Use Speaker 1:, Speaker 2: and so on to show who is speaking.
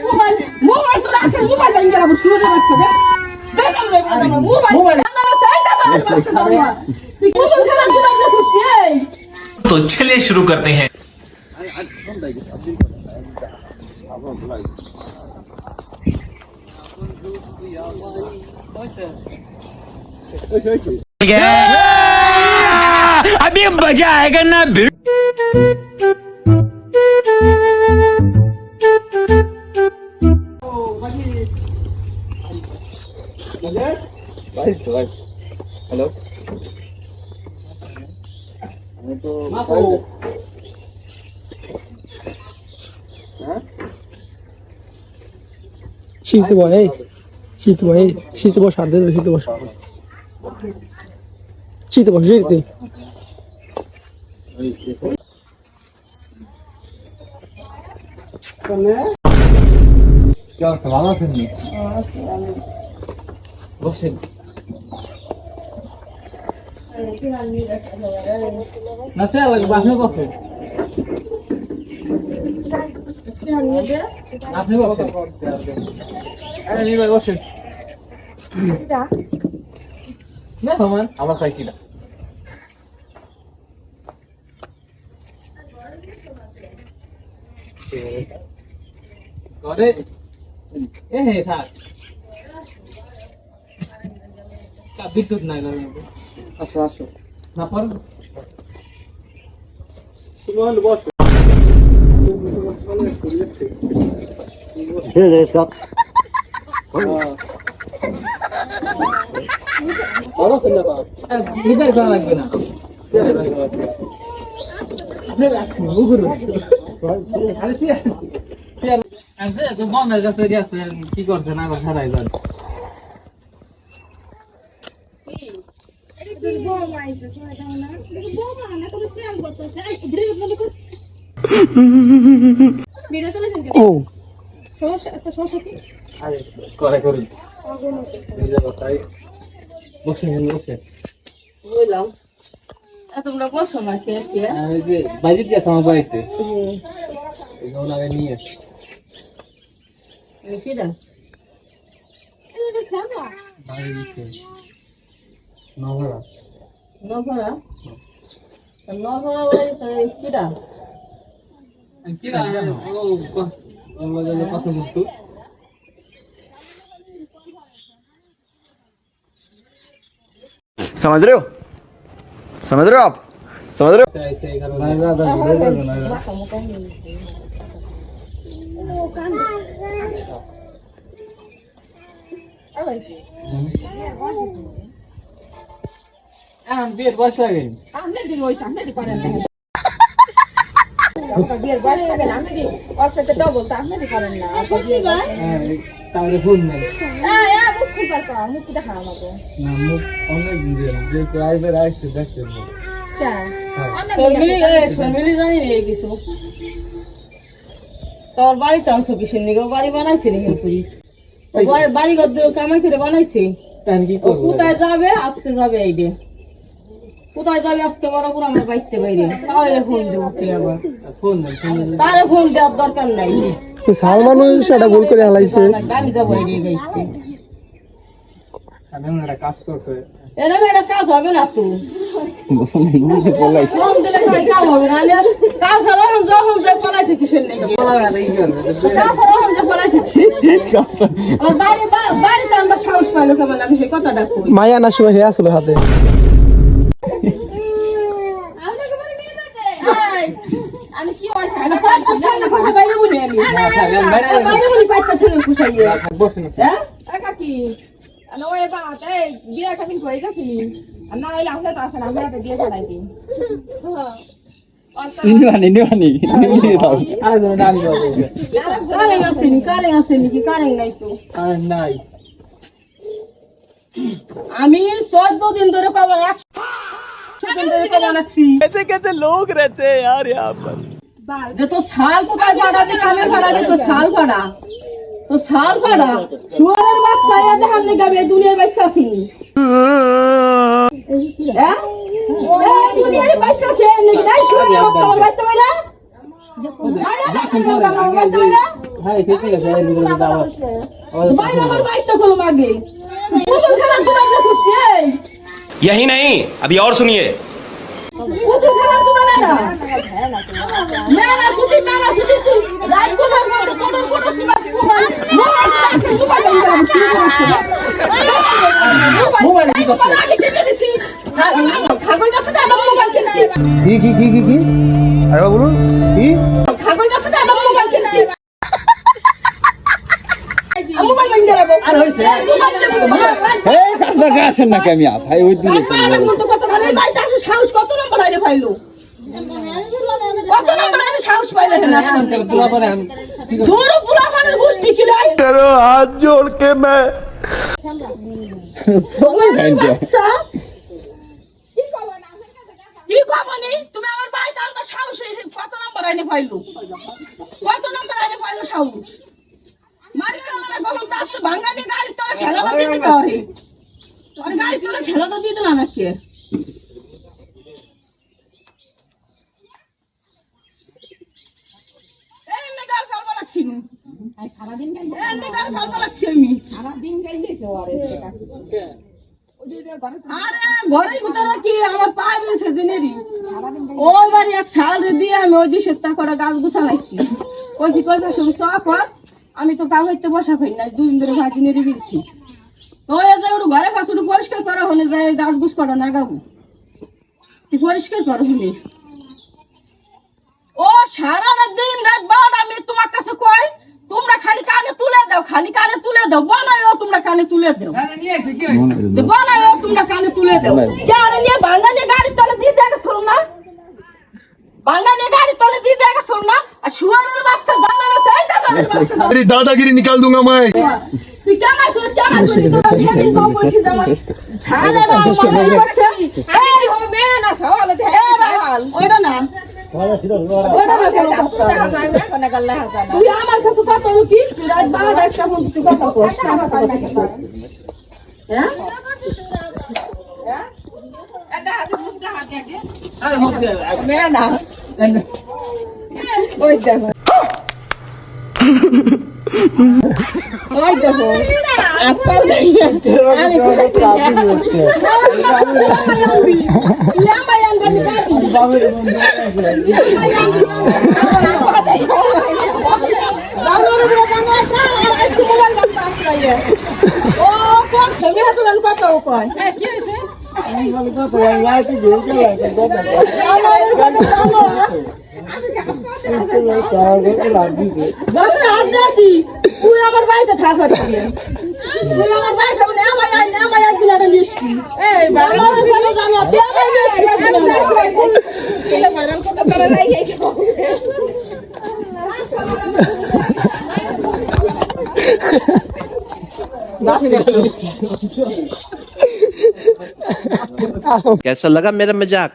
Speaker 1: mobile mobile তো আছে mobile বাইন গেলাম শুরু করে বাচ্চা দে দেখলাম রে মোবাইল আমরা চাইতা না বাচ্চা দাও তুই কোন খেলা শুরু করছিস এই
Speaker 2: तो चलिए शुरू करते हैं
Speaker 3: अभी मजा आएगा ना
Speaker 4: हेलो
Speaker 5: শীত বয় শীত বস আর দেবে শীত বস শীত বস শীতে
Speaker 4: क्या सवाल है नहीं बस
Speaker 1: না সে লাগে বাপনে বকে আপনি বকে আরে নি ভাই বসে এটা না সমান
Speaker 4: আমার খাই কিনা
Speaker 1: করে এ হে থাক কা বিদ্যুৎ নাই ঘরের মধ্যে আসো আসো না পর তুমি হল বস
Speaker 4: ये ले सब
Speaker 1: বলো শুনলে তো নিবার করা লাগবে না আপনি রাখুন মুগুরু আরে সি আনছে তো বন্ধের কাছে দিয়েছেন কি করছেন আবার ছাড়াই যান
Speaker 5: ও
Speaker 1: আরে করে করুন নিজে কথাই বসে বসে বললাম
Speaker 6: তোমরা বসো না কে কে
Speaker 1: আমি যে বাজিত গেছে আমার বাড়িতে যখন আগে নিয়ে এসে
Speaker 6: কিরা
Speaker 1: বাড়ি দিচ্ছে নভরা
Speaker 6: নভরা নভরা বাড়িতে কিরা
Speaker 1: কি না ও কথা বলতো
Speaker 7: समझ रहे हो समझ रहे हो आप समझ रहे हो
Speaker 1: ऐसे ही करो বিয়ের বয়স হয়ে গেল
Speaker 6: আপনি দিন ওই সামনে দি করেন না বিয়ের বয়স লাগে না আপনি দি ওর সাথে ডবল তা আপনি দি করেন না
Speaker 1: তাহলে ফোন নেই
Speaker 6: মুখ খুলবার কা মুখ কি দেখা আমাকে
Speaker 1: না মুখ অনেক দিন যে প্রাইভেট আসছে দেখতে
Speaker 6: শর্মিলি জানি রে কিছু তোর বাড়িতে আনছো কিসের নিগো বাড়ি বানাইছে নি হেলপুরি বাড়ি ঘর কামাই করে বানাইছে
Speaker 1: তার কি করব
Speaker 6: কোথায় যাবে আসতে যাবে এই দে কোথায় যাবে আসতে বড় করে আমরা বাইতে বাইরে তাহলে ফোন দেবো কে আবার
Speaker 1: ফোন নেই
Speaker 6: তারে ফোন দেওয়ার দরকার নাই
Speaker 5: সাল মানুষ সেটা ভুল করে হালাইছে
Speaker 6: আমি যাবো এই বাইতে
Speaker 1: আমি একটা কাজ করতে
Speaker 6: এরম একটা কাজ হবে না তো ফোন দিলে কাজ হবে না কাজ যখন যখন যে পলাইছে কিসের নাকি কাজ যখন যে পলাইছে আর বাড়িতে আমরা সাহস পাইলো কেমন আমি সেই কথাটা কই
Speaker 5: মায়া না সময় হে আসলো হাতে
Speaker 6: আমি কি হইছে না কথা বাইরে বলি আমি বাইরে বলি পাঁচটা ছেলে খুশাইয়ে
Speaker 1: বসে না
Speaker 6: হ্যাঁ
Speaker 8: একা কি ওই বাত এই বিয়ে কাটিং হয়ে গেছে নি আর না হইলে আমরা তো আসলে আমরা তো বিয়ে করাই দিই
Speaker 4: নিবানি
Speaker 1: আরে ধরে ডালি দাও
Speaker 6: কারেং আসেনি কি কারেং নাই তো
Speaker 1: আর নাই
Speaker 6: আমি 14 দিন ধরে কবে 100 দিন ধরে কবে নাচ্ছি
Speaker 5: कैसे कैसे लोग रहते हैं यार यहाँ पर
Speaker 6: যে তো ছাল কোথায় ফাড়া দি কামে ফাড়া দি তো ছাল ফাড়া তো ছাল ফাড়া শুয়ারের বাচ্চা এ দেখান নে গাবে দুনিয়ার বাচ্চা আসেনি হ্যাঁ এই দুনিয়ার বাচ্চা আছে নাকি নাই শুয়ারের বাচ্চা বাচ্চা হইলা
Speaker 4: হ্যাঁ সেটাই আছে এর ভিতরে দাও
Speaker 6: বাইরে আমার বাইকটা খোলো আগে পুতুল খেলা শুনে খুশি এই
Speaker 3: यही नहीं अभी और सुनिए
Speaker 6: পুতুল খেলা শুনে না মেলা ছুটি তুই রাত কোন সীমা মোবাইল কি করছিস ছাগল গাছটা আদম মোবাইল কিনছি
Speaker 4: কি আরে বলুন কি
Speaker 6: ছাগল গাছটা আদম মোবাইল কিনছি মোবাইল বাইন দেব
Speaker 4: আর হইছে এই কাজটা আসেন না কেমিয়া ভাই ওই দিকে
Speaker 6: কত ভালো বাইটা আসে সাহস কত নম্বর আইলে পাইলো কত নম্বর আইলে সাহস পাইলে না
Speaker 4: তোলা পরে
Speaker 6: ধরো পুরা মানের গোষ্ঠী কিলাই
Speaker 7: तेरे हाथ जोड़ के मैं
Speaker 6: আচ্ছা কি কবনি তুমি আমার বাইটা আনবা সাহস কত নম্বর আইলে পাইলো সাহস মারি গেল গহন তা আসছে ভাঙানি গাড়ি তোরা ঠেলা দিতে পারে আর গাড়ি তোরা ঠেলা তো দিতে না নাকি এই নেগার ফেলবা লাগছি
Speaker 8: আই সারাদিন গাইলে
Speaker 6: এই নেগার ফেলবা লাগছি আমি
Speaker 8: সারাদিন গাইলেছে ওরে সেটা ওই যে ঘরে
Speaker 6: আরে ঘরের ভিতরে কি আমার পায়ে বেছে জেনেরি
Speaker 8: সারাদিন
Speaker 6: ওই বাড়ি এক ছাল দিয়ে আমি ওই 200 করে গাছ গুছা লাগছি কইছি কই পাশে সব আমি তো পা হইতে বসা পাই না 2 দিন ধরে ভাজি নেড়ে দিচ্ছি তো এই যে ওর ঘরে পাশে পরিষ্কার করা হলে যায় গাছ গুছ করা না গাবো তুই পরিষ্কার কর হলে ও সারা দিন রাত 12 আমি তোমার কাছে কই তোমরা খালি কানে তুলে দাও বানায়ও তোমরা কানে তুলে দাও বানায়ও তোমরা কানে তুলে দাও যারে নিয়ে বাঙালি গাড়ি তলে দিয়ে দেখা শোন না বাঙালি গাড়ি তলে দিয়ে দেখা শোন না আর শুয়ারের বাচ্চা বাঙালি চাইতা বাচ্চা
Speaker 7: तेरी दादागिरी निकाल दूंगा मैं
Speaker 6: তুই কেমন সেদিন কম বলছিস আমার ছাড়া না আমার কাছে
Speaker 8: এই হবে না সওয়াল দে সওয়াল
Speaker 6: ওইটা না তুই আমার কাছে কথা কি রাত 12 একটা ফোন তুই কথা কর হ্যাঁ
Speaker 8: এটা হাতে মুখটা হাতে আগে
Speaker 4: আরে মুখ দে
Speaker 8: মেয়ে না ওই দেখো ওই দেখো আপা দাইয়া আমি
Speaker 6: তুই আমার বাড়িতে থাকবি তুই আমার বাড়িতে আমার একদিন মিশবি
Speaker 8: এই
Speaker 7: कैसा लगा मेरा मजाक